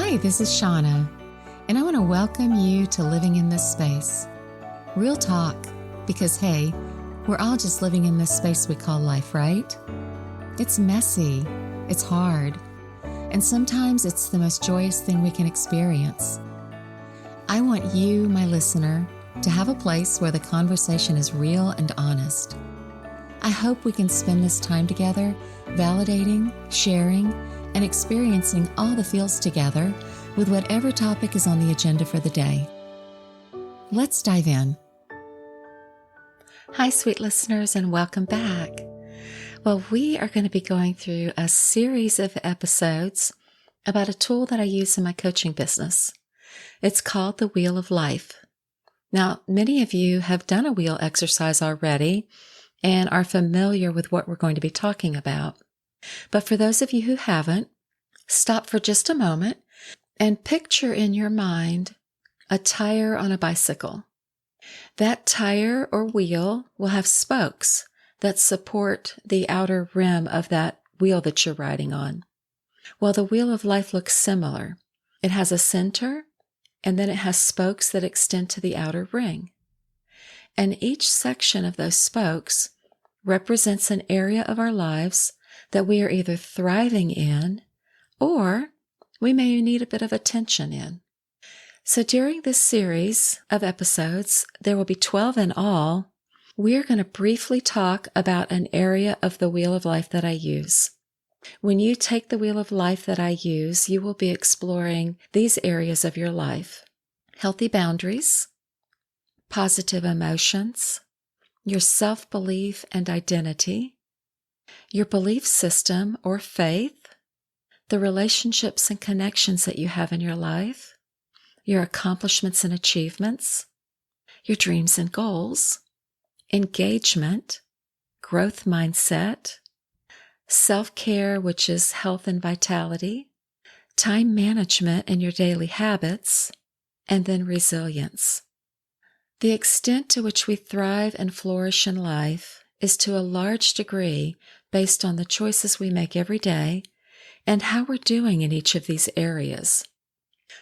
Hi, this is Shauna, and I want to welcome you to Living in This Space. Real talk, because hey, we're all just living in this space we call life, right? It's messy, it's hard, and sometimes it's the most joyous thing we can experience. I want you, my listener, to have a place where the conversation is real and honest. I hope we can spend this time together, validating, sharing, and experiencing all the feels together with whatever topic is on the agenda for the day. Let's dive in. Hi, sweet listeners, and welcome back. Well, we are going to be going through a series of episodes about a tool that I use in my coaching business. It's called the Wheel of Life. Now, many of you have done a wheel exercise already and are familiar with what we're going to be talking about. But for those of you who haven't, stop for just a moment and picture in your mind a tire on a bicycle. That tire or wheel will have spokes that support the outer rim of that wheel that you're riding on. Well, the Wheel of Life looks similar. It has a center, and then it has spokes that extend to the outer ring. And each section of those spokes represents an area of our lives that we are either thriving in or we may need a bit of attention in. So during this series of episodes, there will be 12 in all. We're going to briefly talk about an area of the Wheel of Life that I use. When you take the Wheel of Life that I use, you will be exploring these areas of your life: healthy boundaries, positive emotions, your self-belief and identity, your belief system or faith, the relationships and connections that you have in your life, your accomplishments and achievements, your dreams and goals, engagement, growth mindset, self-care, which is health and vitality, time management and your daily habits, and then resilience. The extent to which we thrive and flourish in life is to a large degree based on the choices we make every day and how we're doing in each of these areas.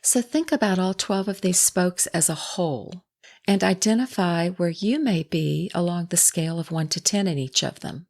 So think about all 12 of these spokes as a whole and identify where you may be along the scale of 1 to 10 in each of them.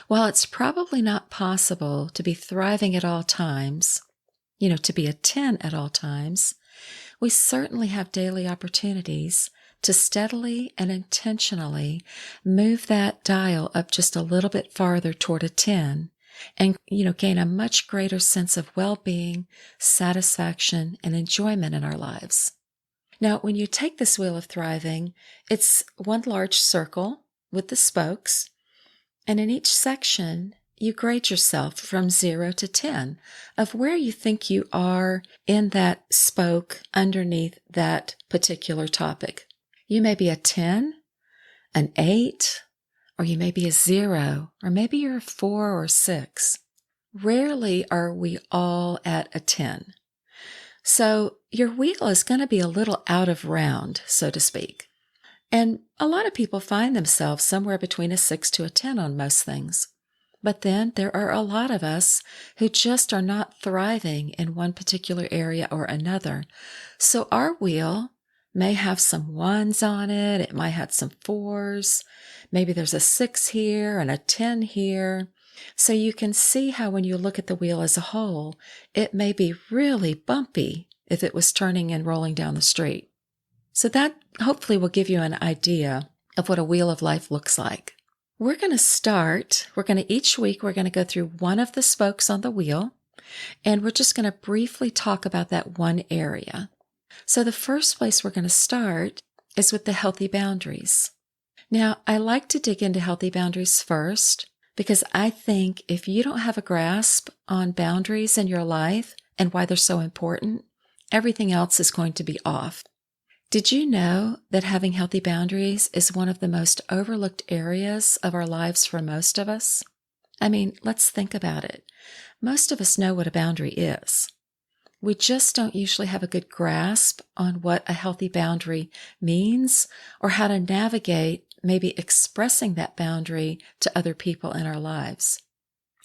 While it's probably not possible to be thriving at all times, to be a 10 at all times, we certainly have daily opportunities to steadily and intentionally move that dial up just a little bit farther toward a 10 and, gain a much greater sense of well-being, satisfaction, and enjoyment in our lives. Now, when you take this Wheel of Thriving, it's one large circle with the spokes, and in each section, you grade yourself from 0 to 10 of where you think you are in that spoke underneath that particular topic. You may be a 10, an 8, or you may be a 0, or maybe you're a 4 or 6. Rarely are we all at a 10. So your wheel is going to be a little out of round, so to speak. And a lot of people find themselves somewhere between a 6 to a 10 on most things. But then there are a lot of us who just are not thriving in one particular area or another. So our wheel may have some 1s on it. It might have some 4s. Maybe there's a 6 here and a 10 here. So you can see how when you look at the wheel as a whole, it may be really bumpy if it was turning and rolling down the street. So that hopefully will give you an idea of what a Wheel of Life looks like. Each week we're going to go through one of the spokes on the wheel, and we're just going to briefly talk about that one area. So the first place we're going to start is with the healthy boundaries. Now, I like to dig into healthy boundaries first because I think if you don't have a grasp on boundaries in your life and why they're so important, everything else is going to be off. Did you know that having healthy boundaries is one of the most overlooked areas of our lives for most of us? I mean, let's think about it. Most of us know what a boundary is. We just don't usually have a good grasp on what a healthy boundary means or how to navigate maybe expressing that boundary to other people in our lives.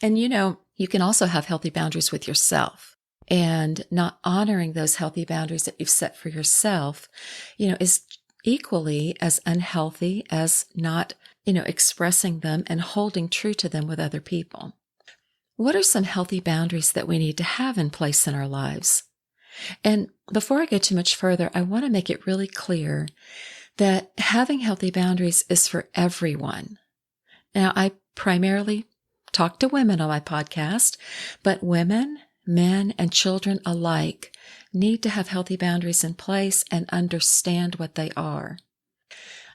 And you can also have healthy boundaries with yourself. and not honoring those healthy boundaries that you've set for yourself, is equally as unhealthy as not, expressing them and holding true to them with other people. What are some healthy boundaries that we need to have in place in our lives? And before I go too much further, I want to make it really clear that having healthy boundaries is for everyone. Now, I primarily talk to women on my podcast, but women, men, and children alike need to have healthy boundaries in place and understand what they are.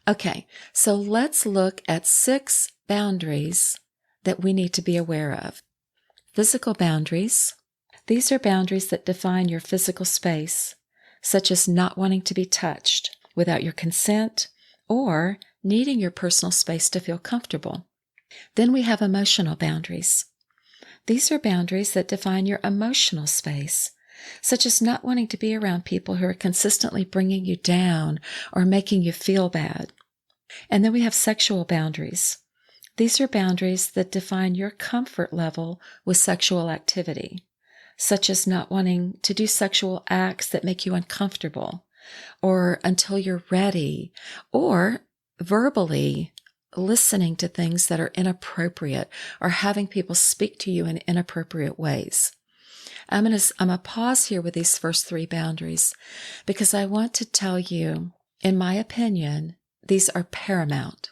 Okay, so let's look at 6 boundaries that we need to be aware of. Physical boundaries. These are boundaries that define your physical space, such as not wanting to be touched without your consent or needing your personal space to feel comfortable. Then we have emotional boundaries. These are boundaries that define your emotional space, such as not wanting to be around people who are consistently bringing you down or making you feel bad. And then we have sexual boundaries. These are boundaries that define your comfort level with sexual activity, such as not wanting to do sexual acts that make you uncomfortable, or until you're ready, or verbally listening to things that are inappropriate, or having people speak to you in inappropriate ways. I'm going to pause here with these first 3 boundaries because I want to tell you, in my opinion, these are paramount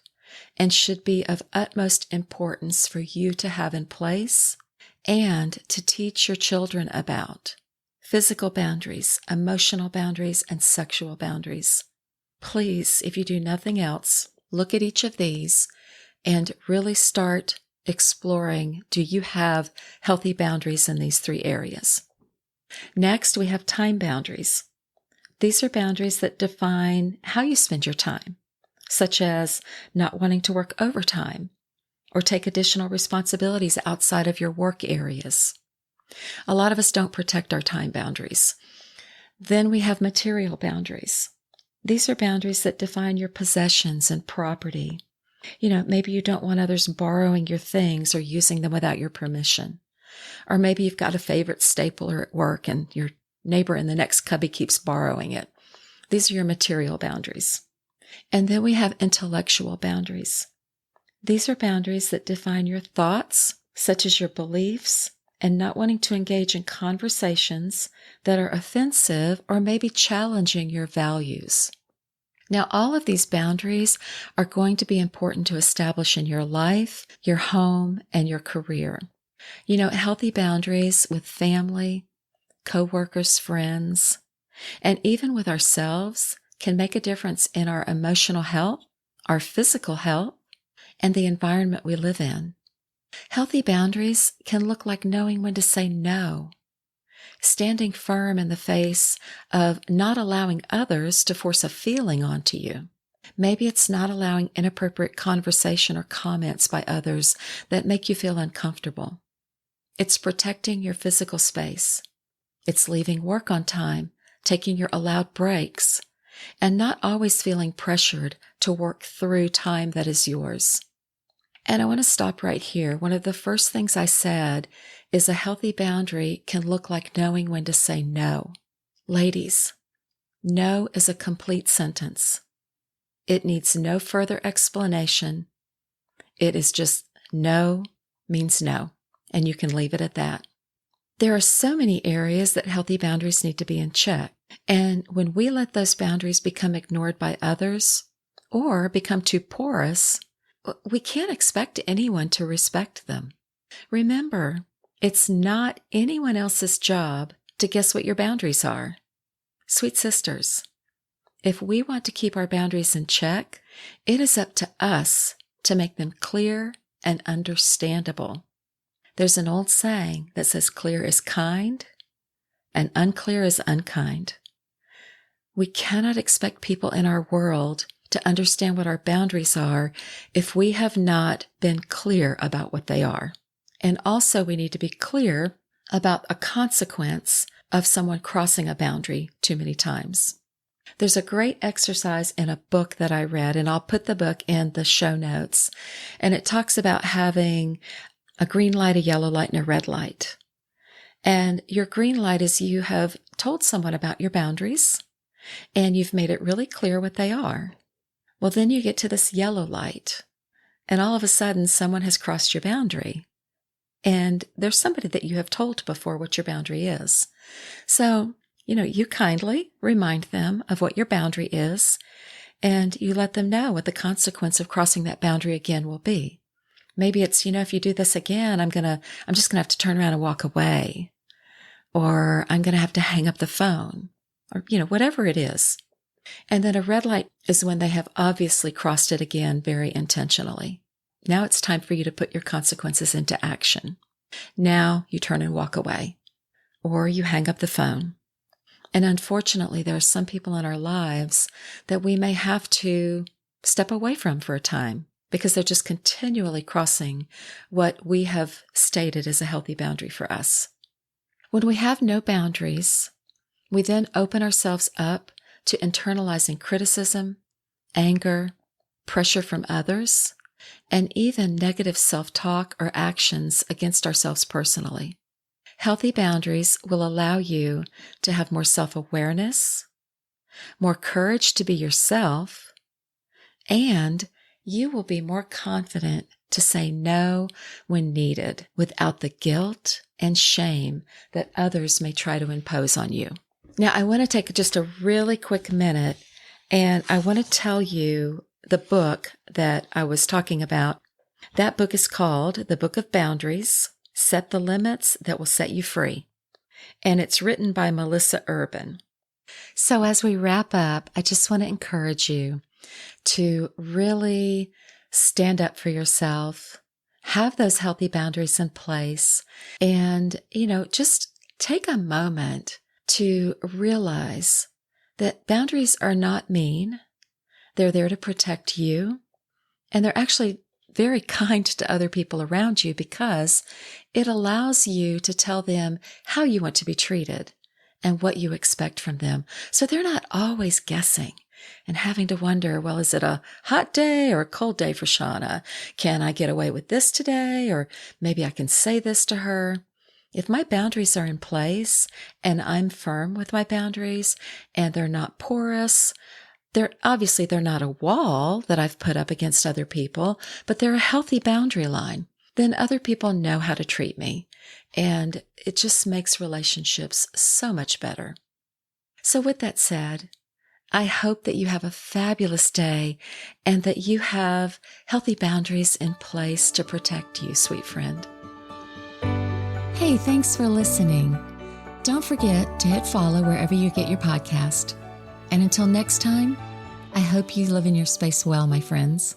and should be of utmost importance for you to have in place and to teach your children about. Physical boundaries, emotional boundaries, and sexual boundaries. Please, if you do nothing else, look at each of these and really start exploring, do you have healthy boundaries in these 3 areas? Next, we have time boundaries. These are boundaries that define how you spend your time, such as not wanting to work overtime or take additional responsibilities outside of your work areas. A lot of us don't protect our time boundaries. Then we have material boundaries. These are boundaries that define your possessions and property. Maybe you don't want others borrowing your things or using them without your permission. Or maybe you've got a favorite stapler at work and your neighbor in the next cubby keeps borrowing it. These are your material boundaries. And then we have intellectual boundaries. These are boundaries that define your thoughts, such as your beliefs, and not wanting to engage in conversations that are offensive or maybe challenging your values. Now, all of these boundaries are going to be important to establish in your life, your home, and your career. Healthy boundaries with family, coworkers, friends, and even with ourselves can make a difference in our emotional health, our physical health, and the environment we live in. Healthy boundaries can look like knowing when to say no, standing firm in the face of not allowing others to force a feeling onto you. Maybe it's not allowing inappropriate conversation or comments by others that make you feel uncomfortable. It's protecting your physical space. It's leaving work on time, taking your allowed breaks, and not always feeling pressured to work through time that is yours. And I want to stop right here. One of the first things I said is a healthy boundary can look like knowing when to say no. Ladies, no is a complete sentence. It needs no further explanation. It is just no means no, and you can leave it at that. There are so many areas that healthy boundaries need to be in check. And when we let those boundaries become ignored by others or become too porous, we can't expect anyone to respect them. Remember, it's not anyone else's job to guess what your boundaries are. Sweet sisters, if we want to keep our boundaries in check, it is up to us to make them clear and understandable. There's an old saying that says clear is kind and unclear is unkind. We cannot expect people in our world to understand what our boundaries are if we have not been clear about what they are. And also we need to be clear about a consequence of someone crossing a boundary too many times. There's a great exercise in a book that I read, and I'll put the book in the show notes, and it talks about having a green light, a yellow light, and a red light. And your green light is you have told someone about your boundaries and you've made it really clear what they are. Well, then you get to this yellow light, and all of a sudden someone has crossed your boundary. And there's somebody that you have told before what your boundary is. So, you kindly remind them of what your boundary is, and you let them know what the consequence of crossing that boundary again will be. Maybe it's, if you do this again, I'm just going to have to turn around and walk away, or I'm going to have to hang up the phone, or, whatever it is. And then a red light is when they have obviously crossed it again very intentionally. Now it's time for you to put your consequences into action. Now you turn and walk away, or you hang up the phone. And unfortunately, there are some people in our lives that we may have to step away from for a time because they're just continually crossing what we have stated as a healthy boundary for us. When we have no boundaries, we then open ourselves up to internalizing criticism, anger, pressure from others, and even negative self-talk or actions against ourselves personally. Healthy boundaries will allow you to have more self-awareness, more courage to be yourself, and you will be more confident to say no when needed without the guilt and shame that others may try to impose on you. Now, I want to take just a really quick minute, and I want to tell you the book that I was talking about. That book is called The Book of Boundaries, Set the Limits That Will Set You Free. And it's written by Melissa Urban. So as we wrap up, I just want to encourage you to really stand up for yourself, have those healthy boundaries in place, and, just take a moment to realize that boundaries are not mean. They're there to protect you, and they're actually very kind to other people around you because it allows you to tell them how you want to be treated and what you expect from them. So they're not always guessing and having to wonder, well, is it a hot day or a cold day for Shauna? Can I get away with this today? Or maybe I can say this to her. If my boundaries are in place and I'm firm with my boundaries and they're not porous, they're not a wall that I've put up against other people, but they're a healthy boundary line. Then other people know how to treat me, and it just makes relationships so much better. So with that said, I hope that you have a fabulous day and that you have healthy boundaries in place to protect you, sweet friend. Hey, thanks for listening. Don't forget to hit follow wherever you get your podcast. And until next time, I hope you live in your space well, my friends.